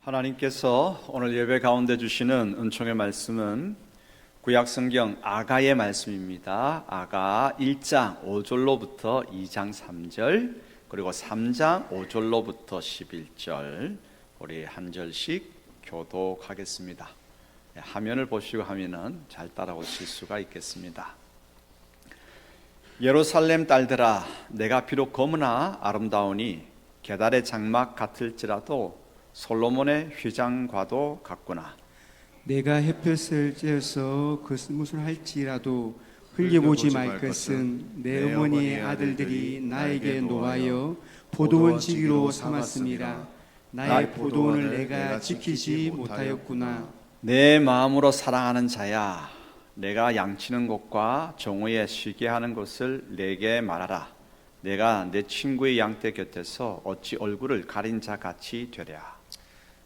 하나님께서 오늘 예배 가운데 주시는 은총의 말씀은 구약성경 아가의 말씀입니다. 아가 1장 5절로부터 2장 3절 그리고 3장 5절로부터 11절 우리 한 절씩 교독하겠습니다. 화면을 보시고 하면은 잘 따라오실 수가 있겠습니다. 예루살렘 딸들아, 내가 비록 검으나 아름다우니 게달의 장막 같을지라도 솔로몬의 휘장과도 같구나. 내가 햇볕을 쬐어서 거스무술 할지라도 흘려보지 말 것은 내 어머니의 아들들이 나에게 노하여 포도원 지기로 삼았음이라. 나의 포도원을 내가 지키지 못하였구나. 내 마음으로 사랑하는 자야, 내가 양치는 곳과 정오에 쉬게 하는 곳을 내게 말하라. 내가 내 친구의 양떼 곁에서 어찌 얼굴을 가린 자 같이 되랴.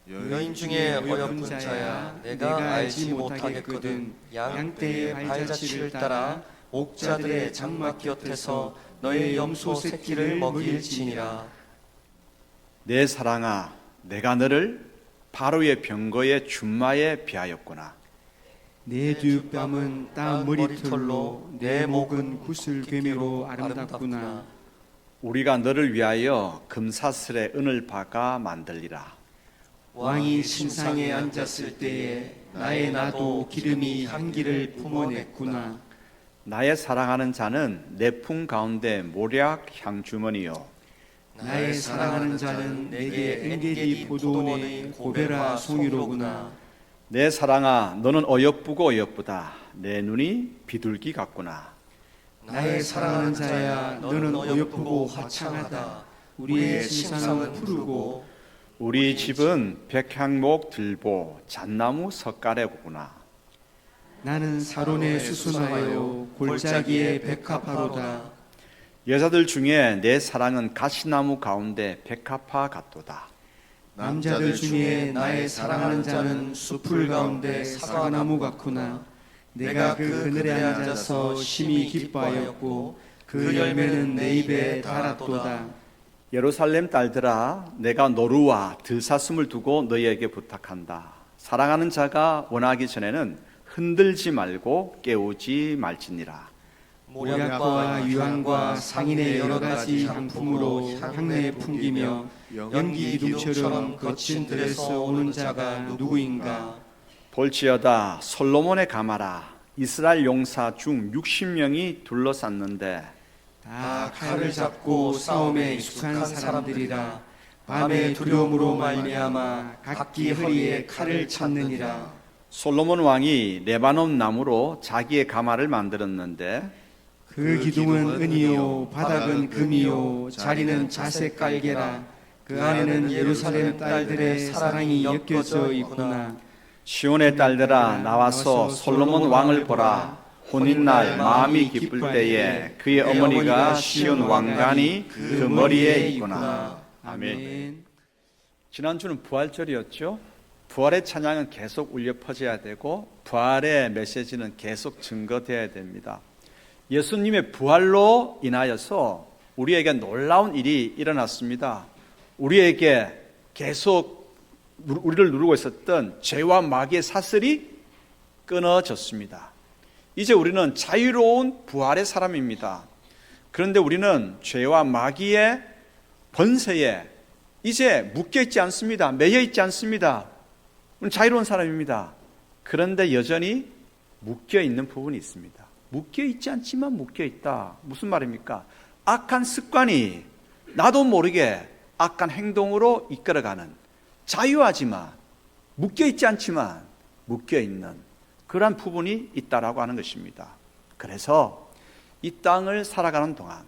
여인 중에 어여쁜 자야, 내가 알지 못하겠거든. 양떼의 발자취를 따라 옥자들의 장막 곁에서 너의 염소 새끼를 먹일지니라. 내 사랑아, 내가 너를 바로의 병거의 준마에 비하였구나. 내 뒷밤은 땀 머리털로 내 목은 구슬개미로 아름답구나. 우리가 너를 위하여 금사슬에 은을 박아 만들리라. 왕이 신상에 앉았을 때에 나의 나도 기름이 향기를 품어냈구나. 나의 사랑하는 자는 내 품 가운데 모략 향주머니요, 나의 사랑하는 자는 내게 엔게디 포도원의 고베라 송이로구나. 내 사랑아, 너는 어여쁘고 어여쁘다. 내 눈이 비둘기 같구나. 나의 사랑하는 자야, 너는 어여쁘고 화창하다. 우리의 심상은 푸르고 우리 집은 백향목 들보 잣나무 석가래구나. 나는 사론에 수순하여 골짜기에 백합화로다. 여자들 중에 내 사랑은 가시나무 가운데 백합화 같도다. 남자들 중에 나의 사랑하는 자는 숲풀 가운데 사과나무 같구나. 내가 그 그늘에 앉아서 심히 기뻐하였고 그 열매는 내 입에 달았도다. 예루살렘 딸들아, 내가 노루와 들사슴을 두고 너희에게 부탁한다. 사랑하는 자가 원하기 전에는 흔들지 말고 깨우지 말지니라. 모략과 유황과 상인의 여러 가지 향품으로 향내에 풍기며 연기 기둥처럼 거친 들에서 오는 자가 누구인가? 볼지어다, 솔로몬의 가마라. 이스라엘 용사 중 60명이 둘러쌌는데 다 칼을 잡고 싸움에 익숙한 사람들이라. 밤의 두려움으로 말미암아 각기 허리에 칼을 찾느니라. 솔로몬 왕이 레바논 나무로 자기의 가마를 만들었는데 그 기둥은 은이요 바닥은 금이요 자리는 자색 깔개라. 그 안에는 예루살렘 딸들의 사랑이 엮여져 있구나. 시온의 딸들아, 나와서 솔로몬 왕을 보라. 혼인날 마음이 기쁠 때에 그의 어머니가 시온 왕관이 그 머리에 있구나. 아멘. 지난주는 부활절이었죠. 부활의 찬양은 계속 울려 퍼져야 되고 부활의 메시지는 계속 증거되어야 됩니다. 예수님의 부활로 인하여서 우리에게 놀라운 일이 일어났습니다. 우리에게 계속 우리를 누르고 있었던 죄와 마귀의 사슬이 끊어졌습니다. 이제 우리는 자유로운 부활의 사람입니다. 그런데 우리는 죄와 마귀의 번세에 이제 묶여있지 않습니다. 매여있지 않습니다. 우리는 자유로운 사람입니다. 그런데 여전히 묶여있는 부분이 있습니다. 묶여있지 않지만 묶여있다. 무슨 말입니까? 악한 습관이 나도 모르게 악한 행동으로 이끌어가는, 자유하지만 묶여있지 않지만 묶여있는 그러한 부분이 있다라고 하는 것입니다. 그래서 이 땅을 살아가는 동안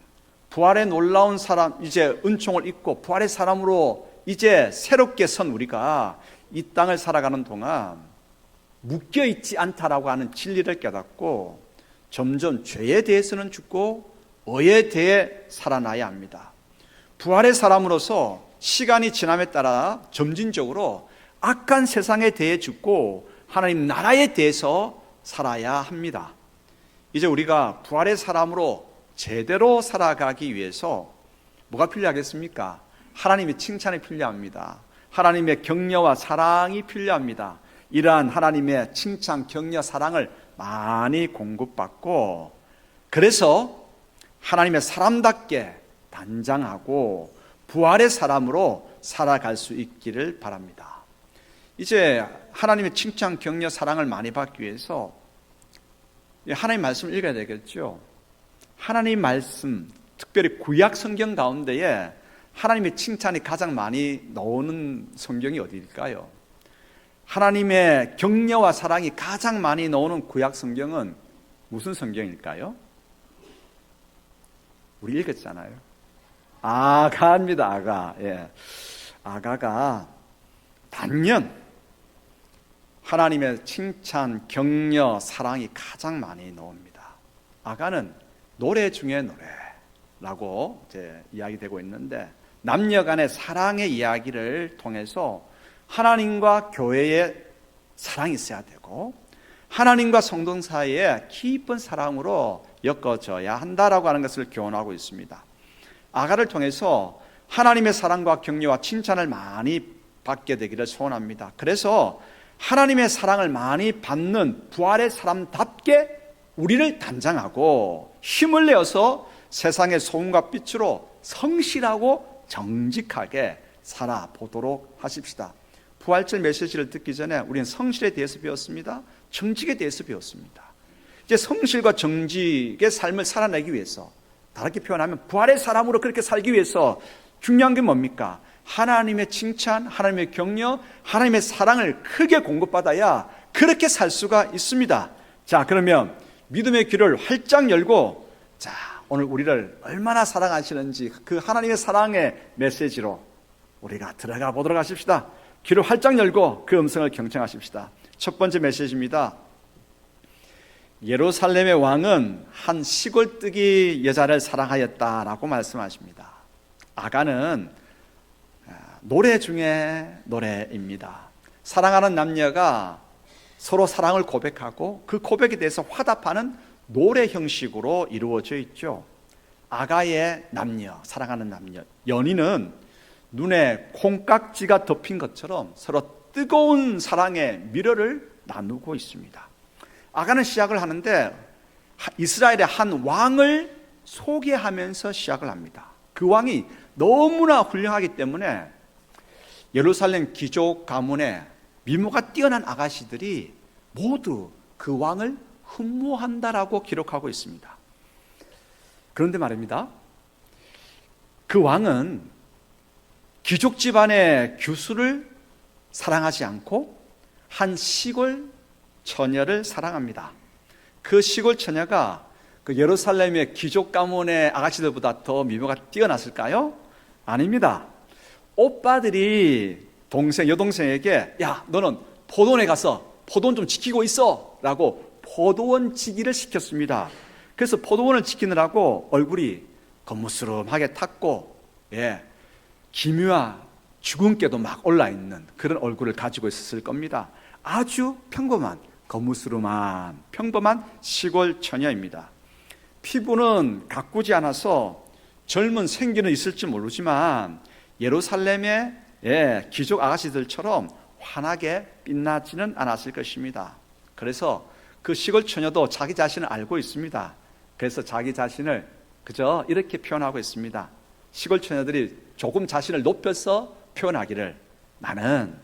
부활의 놀라운 사람, 이제 은총을 입고 부활의 사람으로 이제 새롭게 선 우리가 이 땅을 살아가는 동안 묶여있지 않다라고 하는 진리를 깨닫고 점점 죄에 대해서는 죽고 의에 대해 살아나야 합니다. 부활의 사람으로서 시간이 지남에 따라 점진적으로 악한 세상에 대해 죽고 하나님 나라에 대해서 살아야 합니다. 이제 우리가 부활의 사람으로 제대로 살아가기 위해서 뭐가 필요하겠습니까? 하나님의 칭찬이 필요합니다. 하나님의 격려와 사랑이 필요합니다. 이러한 하나님의 칭찬, 격려, 사랑을 많이 공급받고, 그래서 하나님의 사람답게 단장하고 부활의 사람으로 살아갈 수 있기를 바랍니다. 이제 하나님의 칭찬, 격려, 사랑을 많이 받기 위해서 하나님 말씀을 읽어야 되겠죠. 하나님 말씀, 특별히 구약 성경 가운데에 하나님의 칭찬이 가장 많이 나오는 성경이 어디일까요? 하나님의 격려와 사랑이 가장 많이 나오는 구약 성경은 무슨 성경일까요? 우리 읽었잖아요. 아가입니다. 아가. 예. 아가가 단연 하나님의 칭찬, 격려, 사랑이 가장 많이 나옵니다. 아가는 노래 중에 노래라고 이제 이야기되고 있는데, 남녀 간의 사랑의 이야기를 통해서 하나님과 교회의 사랑이 있어야 되고 하나님과 성도 사이에 깊은 사랑으로 엮어져야 한다라고 하는 것을 교훈하고 있습니다. 아가를 통해서 하나님의 사랑과 격려와 칭찬을 많이 받게 되기를 소원합니다. 그래서 하나님의 사랑을 많이 받는 부활의 사람답게 우리를 단장하고 힘을 내어서 세상의 소금과 빛으로 성실하고 정직하게 살아보도록 하십시다. 부활절 메시지를 듣기 전에 우리는 성실에 대해서 배웠습니다. 정직에 대해서 배웠습니다. 이제 성실과 정직의 삶을 살아내기 위해서, 다르게 표현하면 부활의 사람으로 그렇게 살기 위해서 중요한 게 뭡니까? 하나님의 칭찬, 하나님의 격려, 하나님의 사랑을 크게 공급받아야 그렇게 살 수가 있습니다. 자, 그러면 믿음의 귀를 활짝 열고, 자, 오늘 우리를 얼마나 사랑하시는지 그 하나님의 사랑의 메시지로 우리가 들어가 보도록 하십시다. 귀를 활짝 열고 그 음성을 경청하십시다. 첫 번째 메시지입니다. 예루살렘의 왕은 한 시골뜨기 여자를 사랑하였다라고 말씀하십니다. 아가는 노래 중에 노래입니다. 사랑하는 남녀가 서로 사랑을 고백하고 그 고백에 대해서 화답하는 노래 형식으로 이루어져 있죠. 아가의 남녀, 사랑하는 남녀, 연인은 눈에 콩깍지가 덮인 것처럼 서로 뜨거운 사랑의 미러를 나누고 있습니다. 아가는 시작을 하는데 이스라엘의 한 왕을 소개하면서 시작을 합니다. 그 왕이 너무나 훌륭하기 때문에 예루살렘 귀족 가문에 미모가 뛰어난 아가씨들이 모두 그 왕을 흠모한다라고 기록하고 있습니다. 그런데 말입니다, 그 왕은 귀족 집안의 교수를 사랑하지 않고 한 시골 처녀를 사랑합니다. 그 시골 처녀가 그 예루살렘의 귀족 가문의 아가씨들보다 더 미모가 뛰어났을까요? 아닙니다. 오빠들이 여동생에게 야, 너는 포도원에 가서 포도원 좀 지키고 있어 라고 포도원 지기를 시켰습니다. 그래서 포도원을 지키느라고 얼굴이 겉무스름하게 탔고, 기묘한 주근깨도 막 올라있는 그런 얼굴을 가지고 있었을 겁니다. 아주 평범한, 겉무스름한 평범한 시골 처녀입니다. 피부는 가꾸지 않아서 젊은 생기는 있을지 모르지만 예루살렘의 귀족 아가씨들처럼 환하게 빛나지는 않았을 것입니다. 그래서 그 시골 처녀도 자기 자신을 알고 있습니다. 그래서 자기 자신을 그저 이렇게 표현하고 있습니다. 시골 처녀들이 조금 자신을 높여서 표현하기를, 나는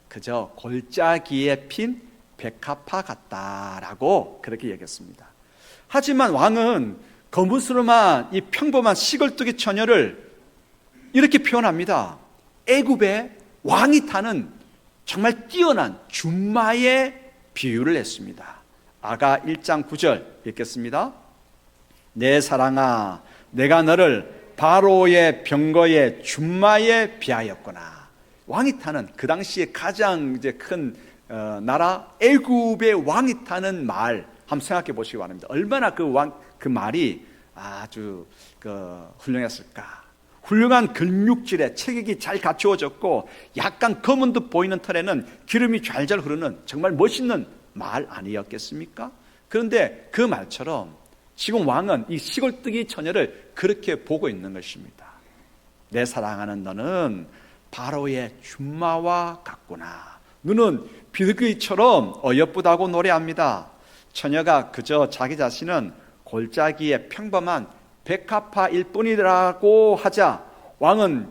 그저 골짜기에 핀 백합화 같다라고 그렇게 얘기했습니다. 하지만 왕은 거무스름한 이 평범한 시골뜨기 처녀를 이렇게 표현합니다. 애굽의 왕이 타는 정말 뛰어난 준마의 비유를 했습니다. 아가 1장 9절 읽겠습니다. 내 사랑아, 내가 너를 바로의 병거의 준마에 비하였구나. 왕이 타는 그 당시에 가장 이제 큰 나라 애굽의 왕이 타는 말 한번 생각해 보시기 바랍니다. 얼마나 그 말이 아주 훌륭했을까. 훌륭한 근육질에 체격이 잘 갖추어졌고 약간 검은 듯 보이는 털에는 기름이 좔좔 흐르는 정말 멋있는 말 아니었겠습니까? 그런데 그 말처럼 지금 왕은 이 시골뜨기 처녀를 그렇게 보고 있는 것입니다. 내 사랑하는 너는 바로의 준마와 같구나. 눈은 비둘기처럼 어여쁘다고 노래합니다. 처녀가 그저 자기 자신은 골짜기의 평범한 백합화일 뿐이라고 하자 왕은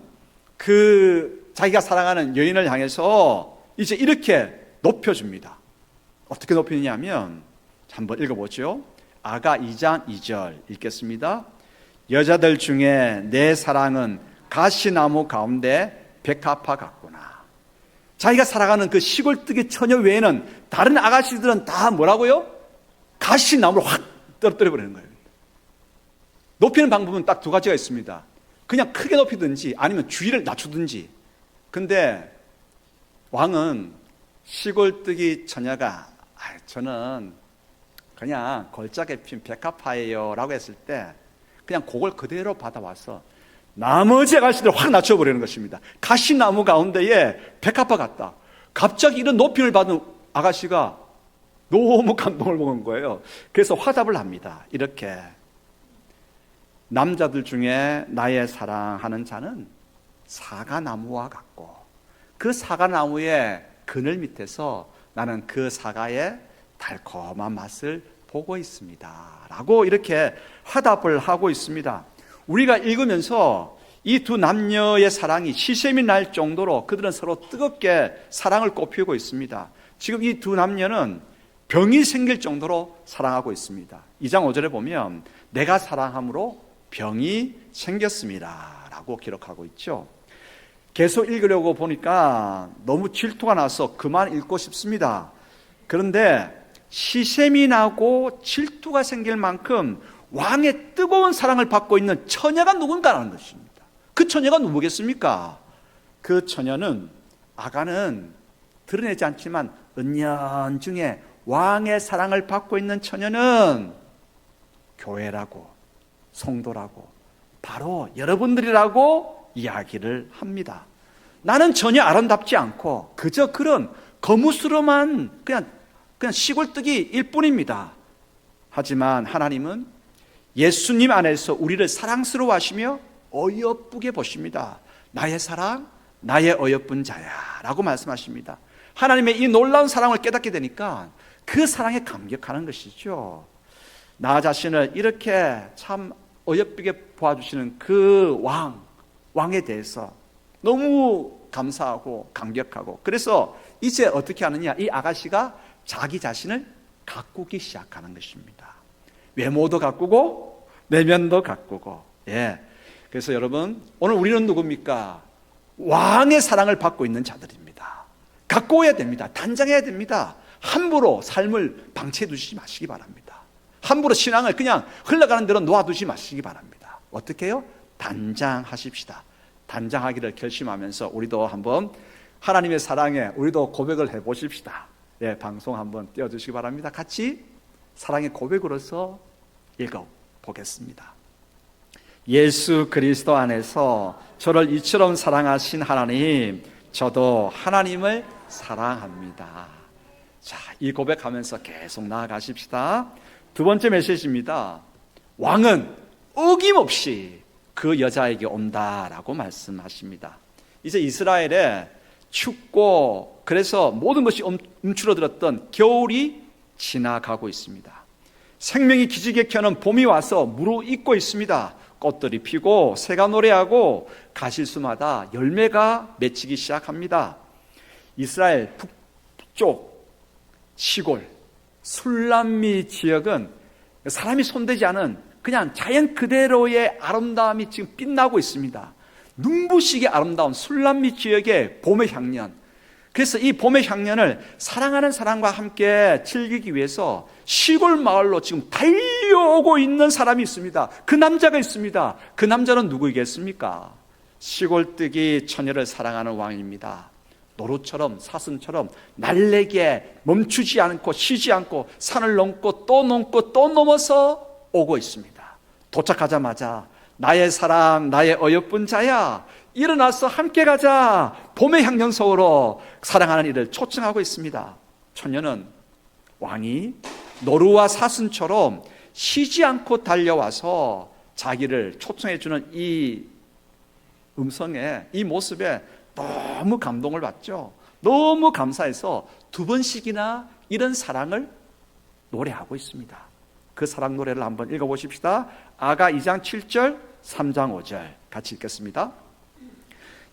그 자기가 사랑하는 여인을 향해서 이제 이렇게 높여줍니다. 어떻게 높이느냐면 한번 읽어보죠. 아가 2장 2절 읽겠습니다. 여자들 중에 내 사랑은 가시나무 가운데 백합화 같구나. 자기가 살아가는 그 시골뜨기 처녀 외에는 다른 아가씨들은 다 뭐라고요? 가시나무를 확 떨어뜨려 버리는 거예요. 높이는 방법은 딱 두 가지가 있습니다. 그냥 크게 높이든지 아니면 주위를 낮추든지. 근데 왕은 시골뜨기 처녀가 저는 그냥 걸작에 핀 백합화예요 라고 했을 때 그냥 그걸 그대로 받아와서 나머지 아가씨들을 확 낮춰버리는 것입니다. 가시나무 가운데에 백합화 같다. 갑자기 이런 높임을 받은 아가씨가 너무 감동을 먹은 거예요. 그래서 화답을 합니다. 이렇게 남자들 중에 나의 사랑하는 자는 사과나무와 같고 그 사과나무의 그늘 밑에서 나는 그 사과의 달콤한 맛을 보고 있습니다 라고 이렇게 화답을 하고 있습니다. 우리가 읽으면서 이 두 남녀의 사랑이 시샘이 날 정도로 그들은 서로 뜨겁게 사랑을 꽃피우고 있습니다. 지금 이 두 남녀는 병이 생길 정도로 사랑하고 있습니다. 2장 5절에 보면 내가 사랑함으로 병이 생겼습니다 라고 기록하고 있죠. 계속 읽으려고 보니까 너무 질투가 나서 그만 읽고 싶습니다. 그런데 시샘이 나고 질투가 생길 만큼 왕의 뜨거운 사랑을 받고 있는 처녀가 누군가라는 것입니다. 그 처녀가 누구겠습니까? 그 처녀는 아가는 드러내지 않지만 은연중에 왕의 사랑을 받고 있는 처녀는 교회라고 성도라고 바로 여러분들이라고 이야기를 합니다. 나는 전혀 아름답지 않고 그저 그런 거무스름한 그냥 시골뜨기일 뿐입니다. 하지만 하나님은 예수님 안에서 우리를 사랑스러워 하시며 어여쁘게 보십니다. 나의 사랑, 나의 어여쁜 자야 라고 말씀하십니다. 하나님의 이 놀라운 사랑을 깨닫게 되니까 그 사랑에 감격하는 것이죠. 나 자신을 이렇게 참 어여쁘게 보아주시는 그 왕에 대해서 너무 감사하고 감격하고 그래서 이제 어떻게 하느냐, 이 아가씨가 자기 자신을 가꾸기 시작하는 것입니다. 외모도 가꾸고 내면도 가꾸고. 그래서 여러분 오늘 우리는 누굽니까? 왕의 사랑을 받고 있는 자들입니다. 가꾸어야 됩니다. 단장해야 됩니다. 함부로 삶을 방치해 두시지 마시기 바랍니다. 함부로 신앙을 그냥 흘러가는 대로 놓아두지 마시기 바랍니다. 어떻게 해요? 단장하십시다. 단장하기를 결심하면서 우리도 한번 하나님의 사랑에 우리도 고백을 해보십시다. 방송 한번 띄워주시기 바랍니다. 같이 사랑의 고백으로서 읽어보겠습니다. 예수 그리스도 안에서 저를 이처럼 사랑하신 하나님, 저도 하나님을 사랑합니다. 자, 이 고백하면서 계속 나아가십시다. 두 번째 메시지입니다. 왕은 어김없이 그 여자에게 온다라고 말씀하십니다. 이제 이스라엘에 춥고 그래서 모든 것이 움츠러들었던 겨울이 지나가고 있습니다. 생명이 기지개 켜는 봄이 와서 무르익고 있습니다. 꽃들이 피고 새가 노래하고 가시수마다 열매가 맺히기 시작합니다. 이스라엘 북쪽 시골 술람미 지역은 사람이 손대지 않은 그냥 자연 그대로의 아름다움이 지금 빛나고 있습니다. 눈부시게 아름다운 술람미 지역의 봄의 향연. 그래서 이 봄의 향연을 사랑하는 사람과 함께 즐기기 위해서 시골 마을로 지금 달려오고 있는 사람이 있습니다. 그 남자가 있습니다. 그 남자는 누구이겠습니까? 시골뜨기 처녀를 사랑하는 왕입니다. 노루처럼 사슴처럼 날래게 멈추지 않고 쉬지 않고 산을 넘고 또 넘고 또 넘어서 오고 있습니다. 도착하자마자 나의 사랑, 나의 어여쁜 자야, 일어나서 함께 가자. 봄의 향연 속으로 사랑하는 이를 초청하고 있습니다. 처녀는 왕이 노루와 사슴처럼 쉬지 않고 달려와서 자기를 초청해 주는 이 음성에, 이 모습에 너무 감동을 받죠. 너무 감사해서 2번씩이나 이런 사랑을 노래하고 있습니다. 그 사랑 노래를 한번 읽어보십시다. 아가 2장 7절, 3장 5절 같이 읽겠습니다.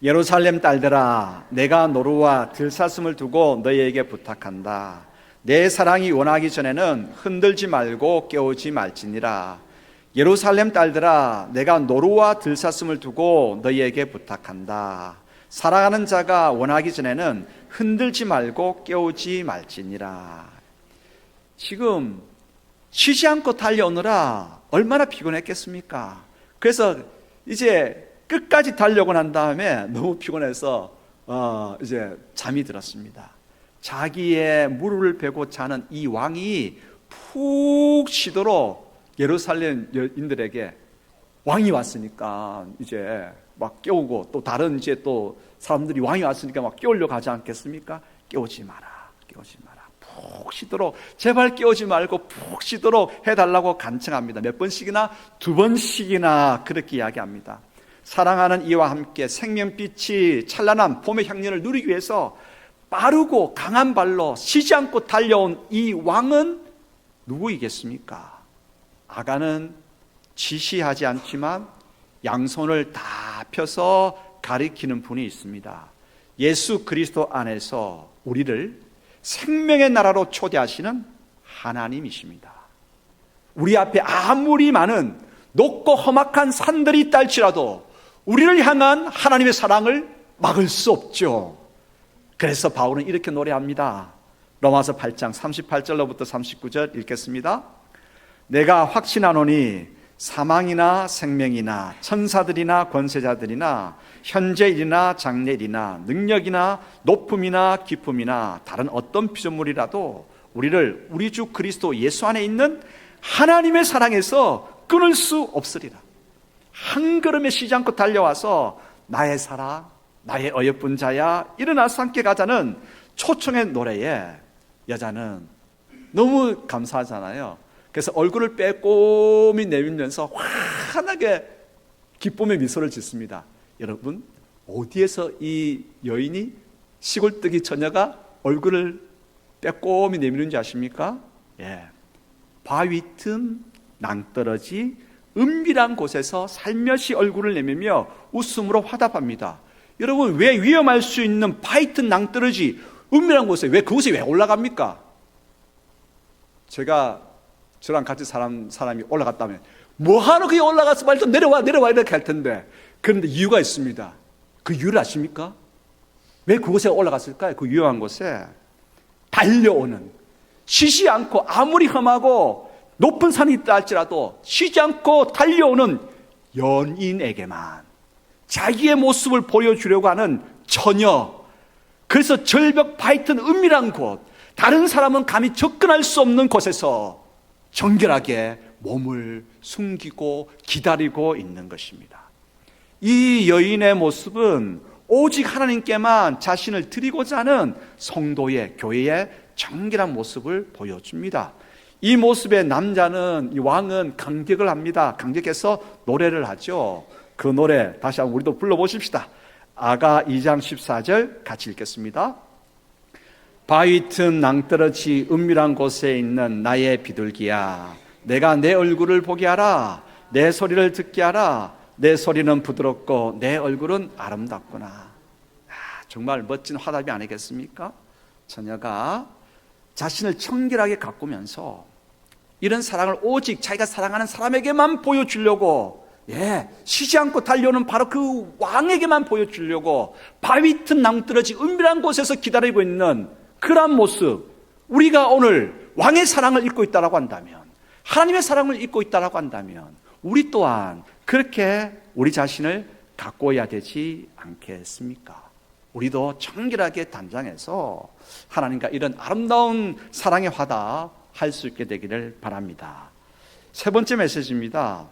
예루살렘 딸들아, 내가 노루와 들사슴을 두고 너희에게 부탁한다. 내 사랑이 원하기 전에는 흔들지 말고 깨우지 말지니라. 예루살렘 딸들아, 내가 노루와 들사슴을 두고 너희에게 부탁한다. 사랑하는 자가 원하기 전에는 흔들지 말고 깨우지 말지니라. 지금 쉬지 않고 달려오느라 얼마나 피곤했겠습니까? 그래서 이제 끝까지 달려고 난 다음에 너무 피곤해서 이제 잠이 들었습니다. 자기의 무릎을 베고 자는 이 왕이 푹 쉬도록 예루살렘인들에게 왕이 왔으니까 이제 막 깨우고, 또 다른 이제 또 사람들이 왕이 왔으니까 막 깨우려고 하지 않겠습니까? 깨우지 마라, 깨우지 마라. 푹 쉬도록, 제발 깨우지 말고 푹 쉬도록 해달라고 간청합니다. 몇 번씩이나? 2번씩이나 그렇게 이야기합니다. 사랑하는 이와 함께 생명빛이 찬란한 봄의 향연을 누리기 위해서 빠르고 강한 발로 쉬지 않고 달려온 이 왕은 누구이겠습니까? 아가는 지시하지 않지만 양손을 다 펴서 가리키는 분이 있습니다. 예수 그리스도 안에서 우리를 생명의 나라로 초대하시는 하나님이십니다. 우리 앞에 아무리 많은 높고 험악한 산들이 있다 할지라도 우리를 향한 하나님의 사랑을 막을 수 없죠. 그래서 바울은 이렇게 노래합니다. 로마서 8장 38절로부터 39절 읽겠습니다. 내가 확신하노니 사망이나 생명이나 천사들이나 권세자들이나 현재일이나 장래일이나 능력이나 높음이나 깊음이나 다른 어떤 피조물이라도 우리를 우리 주 그리스도 예수 안에 있는 하나님의 사랑에서 끊을 수 없으리라. 한 걸음에 쉬지 않고 달려와서 나의 사랑, 나의 어여쁜 자야, 일어나서 함께 가자는 초청의 노래에 여자는 너무 감사하잖아요. 그래서 얼굴을 빼꼼히 내밀면서 환하게 기쁨의 미소를 짓습니다. 여러분, 어디에서 이 여인이, 시골뜨기 처녀가 얼굴을 빼꼼히 내미는지 아십니까? 바위 틈 낭떠러지 은밀한 곳에서 살며시 얼굴을 내밀며 웃음으로 화답합니다. 여러분, 왜 위험할 수 있는 바위 틈 낭떠러지 은밀한 곳에 그곳에 왜 올라갑니까? 저랑 같이 사람이 올라갔다면 뭐하러 그게 올라가서 빨리 좀 내려와 이렇게 할 텐데, 그런데 이유가 있습니다. 그 이유를 아십니까? 왜 그곳에 올라갔을까요? 그 유명한 곳에 달려오는, 쉬지 않고 아무리 험하고 높은 산이 있다 할지라도 쉬지 않고 달려오는 연인에게만 자기의 모습을 보여주려고 하는 처녀, 그래서 절벽 바위튼 은밀한 곳, 다른 사람은 감히 접근할 수 없는 곳에서 정결하게 몸을 숨기고 기다리고 있는 것입니다. 이 여인의 모습은 오직 하나님께만 자신을 드리고자 하는 성도의, 교회의 정결한 모습을 보여줍니다. 이 모습의 남자는, 이 왕은 감격을 합니다. 감격해서 노래를 하죠. 그 노래 다시 한번 우리도 불러보십시다. 아가 2장 14절 같이 읽겠습니다. 바위 틈 낭떠러지 은밀한 곳에 있는 나의 비둘기야, 내가 내 얼굴을 보게 하라. 내 소리를 듣게 하라. 내 소리는 부드럽고 내 얼굴은 아름답구나. 정말 멋진 화답이 아니겠습니까? 처녀가 자신을 청결하게 가꾸면서 이런 사랑을 오직 자기가 사랑하는 사람에게만 보여주려고, 쉬지 않고 달려오는 바로 그 왕에게만 보여주려고 바위 틈 낭떠러지 은밀한 곳에서 기다리고 있는 그러한 모습, 우리가 오늘 왕의 사랑을 잊고 있다라고 한다면, 하나님의 사랑을 잊고 있다라고 한다면, 우리 또한 그렇게 우리 자신을 가꿔야 되지 않겠습니까? 우리도 청결하게 단장해서 하나님과 이런 아름다운 사랑의 화답 할 수 있게 되기를 바랍니다. 세 번째 메시지입니다.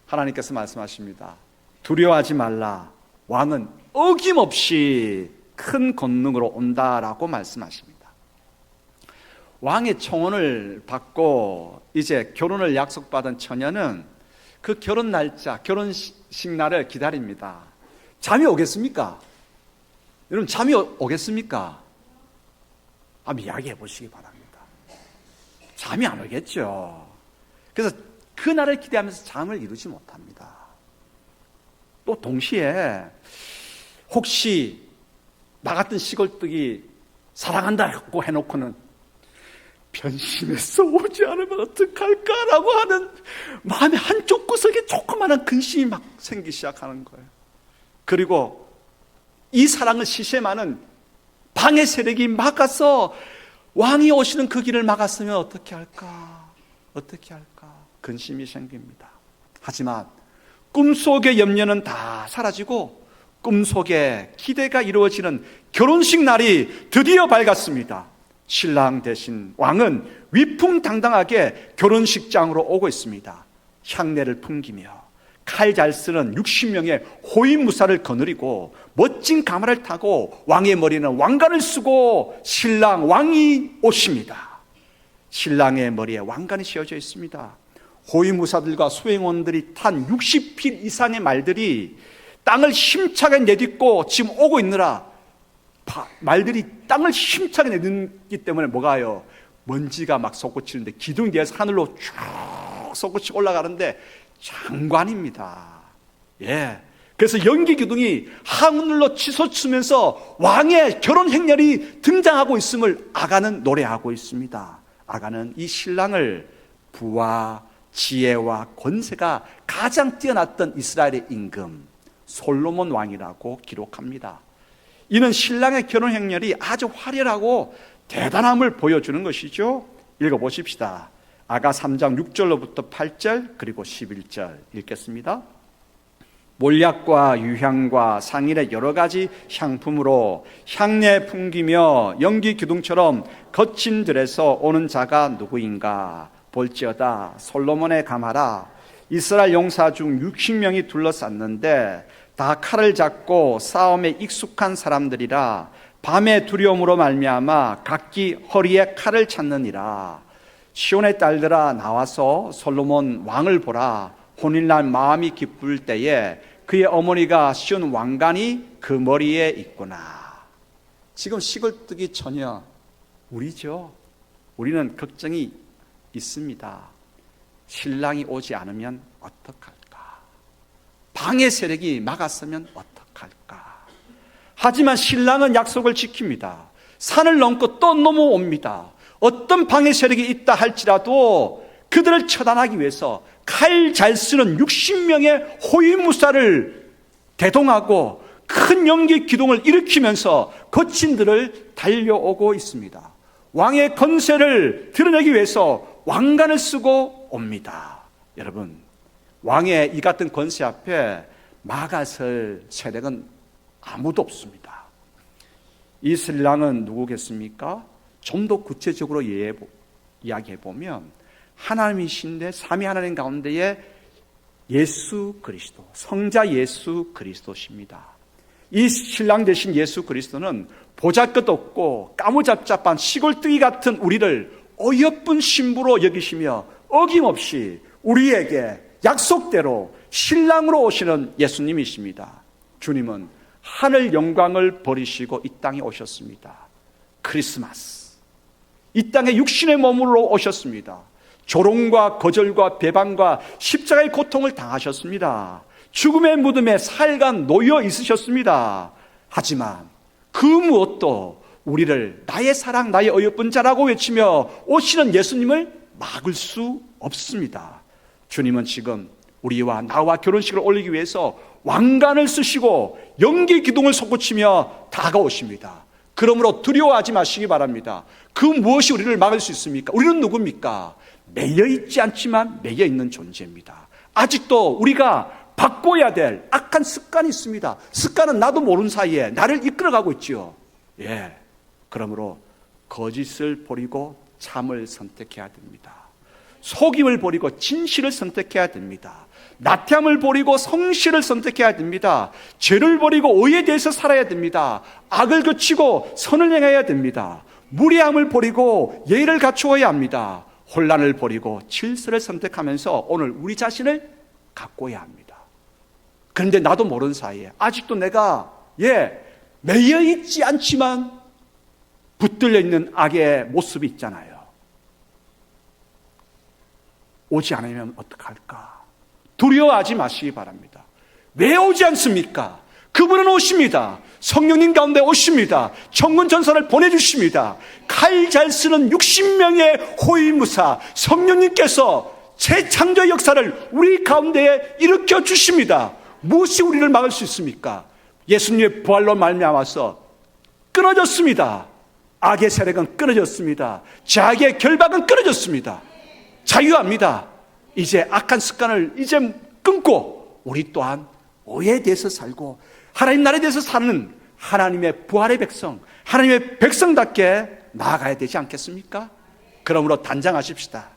하나님께서 말씀하십니다. 두려워하지 말라. 왕은 어김없이 큰 권능으로 온다라고 말씀하십니다. 왕의 청혼을 받고 이제 결혼을 약속받은 처녀는 그 결혼 날짜, 결혼식 날을 기다립니다. 잠이 오겠습니까? 여러분 잠이 오겠습니까? 한번 이야기해 보시기 바랍니다. 잠이 안 오겠죠. 그래서 그날을 기대하면서 잠을 이루지 못합니다. 또 동시에 혹시 나 같은 시골뜨기 사랑한다고 해놓고는 변심해서 오지 않으면 어떡할까라고 하는 마음의 한쪽 구석에 조그마한 근심이 막 생기기 시작하는 거예요. 그리고 이 사랑을 시샘하는 방해 세력이 막아서 왕이 오시는 그 길을 막았으면 어떻게 할까? 어떻게 할까? 근심이 생깁니다. 하지만 꿈속의 염려는 다 사라지고 꿈속에 기대가 이루어지는 결혼식 날이 드디어 밝았습니다. 신랑 대신 왕은 위풍당당하게 결혼식장으로 오고 있습니다. 향내를 풍기며 칼 잘 쓰는 60명의 호위무사를 거느리고 멋진 가마를 타고 왕의 머리는 왕관을 쓰고 신랑 왕이 오십니다. 신랑의 머리에 왕관이 씌워져 있습니다. 호위무사들과 수행원들이 탄 60필 이상의 말들이 땅을 힘차게 내딛고 지금 오고 있느라 말들이 땅을 힘차게 내딛기 때문에 뭐가요? 먼지가 막 솟구치는데 기둥이 되어서 하늘로 쭉 솟구치고 올라가는데 장관입니다. 예. 그래서 연기 기둥이 하늘로 치솟으면서 왕의 결혼 행렬이 등장하고 있음을 아가는 노래하고 있습니다. 아가는 이 신랑을 부와 지혜와 권세가 가장 뛰어났던 이스라엘의 임금 솔로몬 왕이라고 기록합니다. 이는 신랑의 결혼 행렬이 아주 화려하고 대단함을 보여주는 것이죠. 읽어보십시다. 아가 3장 6절로부터 8절 그리고 11절 읽겠습니다. 몰약과 유향과 상일의 여러 가지 향품으로 향내 풍기며 연기 기둥처럼 거친 들에서 오는 자가 누구인가? 볼지어다 솔로몬의 가마라. 이스라엘 용사 중 60명이 둘러쌌는데 다 칼을 잡고 싸움에 익숙한 사람들이라 밤의 두려움으로 말미암아 각기 허리에 칼을 찾느니라. 시온의 딸들아 나와서 솔로몬 왕을 보라. 혼인날 마음이 기쁠 때에 그의 어머니가 씌운 왕관이 그 머리에 있구나. 지금 시골뜨기 처녀 우리죠. 우리는 걱정이 있습니다. 신랑이 오지 않으면 어떡할까? 방해 세력이 막았으면 어떡할까? 하지만 신랑은 약속을 지킵니다. 산을 넘고 또 넘어옵니다. 어떤 방해 세력이 있다 할지라도 그들을 처단하기 위해서 칼 잘 쓰는 60명의 호위무사를 대동하고 큰 연기 기둥을 일으키면서 거친들을 달려오고 있습니다. 왕의 권세를 드러내기 위해서 왕관을 쓰고 옵니다. 여러분, 왕의 이 같은 권세 앞에 막아설 세력은 아무도 없습니다. 이 신랑은 누구겠습니까? 좀 더 구체적으로 이야기해 보면 하나님이신데 삼위 하나님 가운데에 예수 그리스도, 성자 예수 그리스도십니다. 이 신랑 되신 예수 그리스도는 보잘것없고 까무잡잡한 시골뜨기 같은 우리를 어여쁜 신부로 여기시며 어김없이 우리에게 약속대로 신랑으로 오시는 예수님이십니다. 주님은 하늘 영광을 버리시고 이 땅에 오셨습니다. 크리스마스, 이 땅에 육신의 몸으로 오셨습니다. 조롱과 거절과 배반과 십자가의 고통을 당하셨습니다. 죽음의 무덤에 사흘간 놓여 있으셨습니다. 하지만 그 무엇도 우리를 나의 사랑, 나의 어여쁜 자라고 외치며 오시는 예수님을 막을 수 없습니다. 주님은 지금 우리와 나와 결혼식을 올리기 위해서 왕관을 쓰시고 연기 기둥을 솟구치며 다가오십니다. 그러므로 두려워하지 마시기 바랍니다. 그 무엇이 우리를 막을 수 있습니까? 우리는 누굽니까? 매여있지 않지만 매여있는 존재입니다. 아직도 우리가 바꿔야 될 악한 습관이 있습니다. 습관은 나도 모르는 사이에 나를 이끌어가고 있지요. 예. 그러므로 거짓을 버리고 참을 선택해야 됩니다. 속임을 버리고 진실을 선택해야 됩니다. 나태함을 버리고 성실을 선택해야 됩니다. 죄를 버리고 의에 대해서 살아야 됩니다. 악을 그치고 선을 행해야 됩니다. 무례함을 버리고 예의를 갖추어야 합니다. 혼란을 버리고 질서를 선택하면서 오늘 우리 자신을 가꿔야 합니다. 그런데 나도 모르는 사이에 아직도 내가 매여 있지 않지만 붙들려 있는 악의 모습이 있잖아요. 오지 않으면 어떡할까? 두려워하지 마시기 바랍니다. 왜 오지 않습니까? 그분은 오십니다. 성령님 가운데 오십니다. 천군 전사를 보내주십니다. 칼 잘 쓰는 60명의 호위무사 성령님께서 재창조의 역사를 우리 가운데에 일으켜 주십니다. 무엇이 우리를 막을 수 있습니까? 예수님의 부활로 말미암아서 끊어졌습니다. 악의 세력은 끊어졌습니다. 자기의 결박은 끊어졌습니다. 자유합니다. 이제 악한 습관을 이제 끊고 우리 또한 오해에 대해서 살고 하나님 나라에 대해서 사는 하나님의 부활의 백성, 하나님의 백성답게 나아가야 되지 않겠습니까? 그러므로 단장하십시다.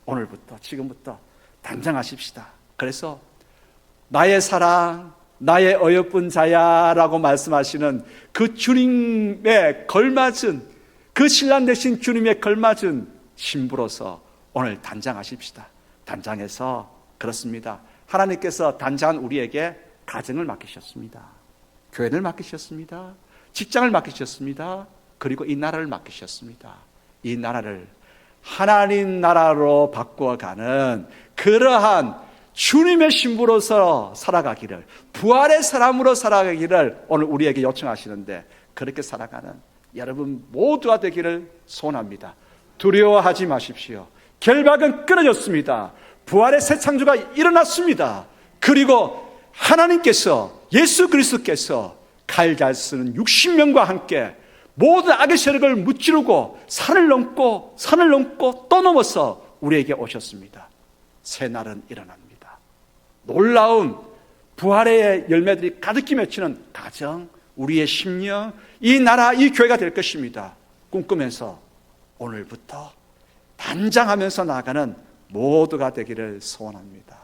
오늘부터, 지금부터 단장하십시다. 그래서 나의 사랑, 나의 어여쁜 자야라고 말씀하시는 그 주님의 걸맞은, 그 신랑 되신 주님의 걸맞은 신부로서 오늘 단장하십시다. 단장해서 그렇습니다. 하나님께서 단장한 우리에게 가정을 맡기셨습니다. 교회를 맡기셨습니다. 직장을 맡기셨습니다. 그리고 이 나라를 맡기셨습니다. 이 나라를 하나님 나라로 바꾸어가는 그러한 주님의 신부로서 살아가기를, 부활의 사람으로 살아가기를 오늘 우리에게 요청하시는데, 그렇게 살아가는 여러분 모두가 되기를 소원합니다. 두려워하지 마십시오. 결박은 끊어졌습니다. 부활의 새 창조가 일어났습니다. 그리고 하나님께서, 예수 그리스도께서 칼 잘 쓰는 60명과 함께 모든 악의 세력을 무찌르고 산을 넘고 또 넘어서 우리에게 오셨습니다. 새 날은 일어납니다. 놀라운 부활의 열매들이 가득히 맺히는 가정, 우리의 심령, 이 나라, 이 교회가 될 것입니다. 꿈꾸면서 오늘부터 단장하면서 나아가는 모두가 되기를 소원합니다.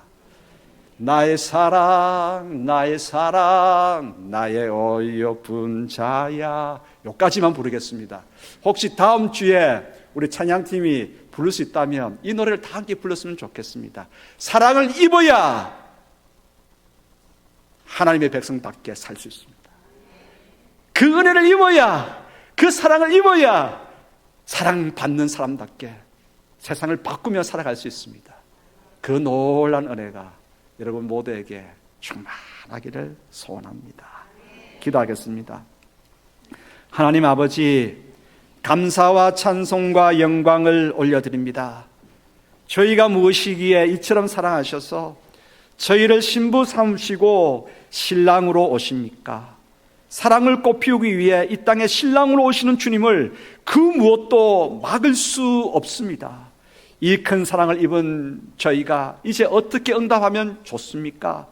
나의 사랑, 나의 사랑, 나의 어여쁜 자야. 여기까지만 부르겠습니다. 혹시 다음 주에 우리 찬양팀이 부를 수 있다면 이 노래를 다 함께 불렀으면 좋겠습니다. 사랑을 입어야 하나님의 백성답게 살 수 있습니다. 그 은혜를 입어야, 그 사랑을 입어야 사랑받는 사람답게 세상을 바꾸며 살아갈 수 있습니다. 그 놀라운 은혜가 여러분 모두에게 충만하기를 소원합니다. 기도하겠습니다. 하나님 아버지, 감사와 찬송과 영광을 올려드립니다. 저희가 무엇이기에 이처럼 사랑하셔서 저희를 신부 삼으시고 신랑으로 오십니까? 사랑을 꽃피우기 위해 이 땅에 신랑으로 오시는 주님을 그 무엇도 막을 수 없습니다. 이 큰 사랑을 입은 저희가 이제 어떻게 응답하면 좋습니까?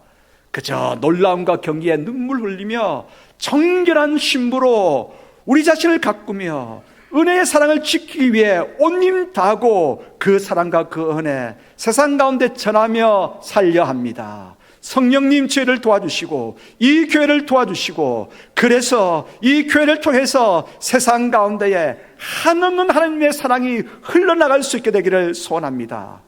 그저 놀라움과 경기에 눈물 흘리며 정결한 신부로 우리 자신을 가꾸며 은혜의 사랑을 지키기 위해 온 힘 다하고 그 사랑과 그 은혜 세상 가운데 전하며 살려 합니다. 성령님 저희를 도와주시고 이 교회를 도와주시고, 그래서 이 교회를 통해서 세상 가운데에 한없는 하나님의 사랑이 흘러나갈 수 있게 되기를 소원합니다.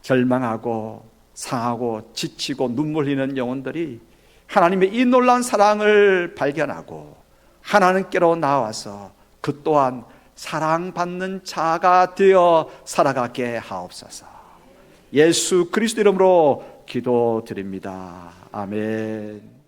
절망하고 상하고 지치고 눈물 흘리는 영혼들이 하나님의 이 놀라운 사랑을 발견하고 하나님께로 나와서 그 또한 사랑받는 자가 되어 살아가게 하옵소서. 예수 그리스도 이름으로 기도드립니다. 아멘.